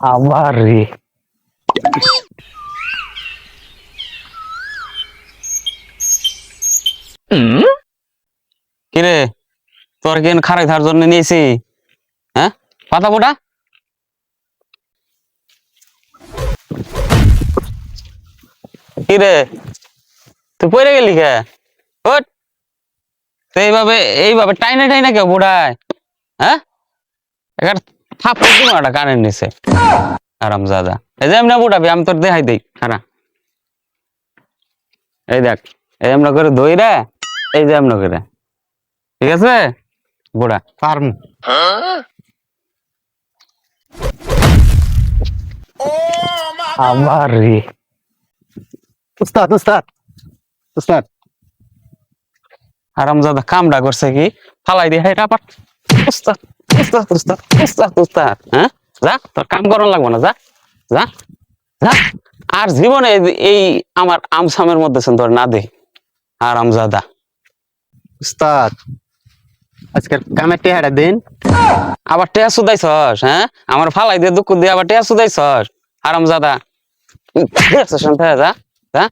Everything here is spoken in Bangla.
আবার রে। কিরে তোর কেন খারাই থার জন্য নিয়েছি? হ্যাঁ, পাতা পোটা কিরে তুই পড়ে গেলি কে? ওঠ, তো এইভাবে এইভাবে টাইনা টাইনা কেউ বুড়ায়? হ্যাঁ, এখানে থাপ্পড় দিব একটা কানের নিচে। আরামজাদা, এই যে এমনি বুড়াবি, আমি তোর দেখাই দেই খারা। এই দেখ, এই এমন করে ধইরা, এই যে এমন করে, ঠিক আছে বুড়া? পারমু। আবার রে। উস্তাদ উস্তাদ উস্তাদ। আরামজাদা কামডা করছে কি, ফালাই দিয়ে হেটা পাট। উস্তাদ উস্তাদ উস্তাদ উস্তাদ উস্তাদ, হ্যাঁ যা, তোর কাম করার লাগবে না, যা যা যা। আর জীবনে এই আমার আমসামের মধ্যে তোর না দে। আরামজাদা, উস্তাদ আজকের কামের টেহাটা দিন। আবার টেয়া সুদাইছস? হ্যাঁ, আমার ফালাই দিয়ে দুঃখ দিয়ে আবার টেয়া সুদাইছস? আরামজাদা, যা যা।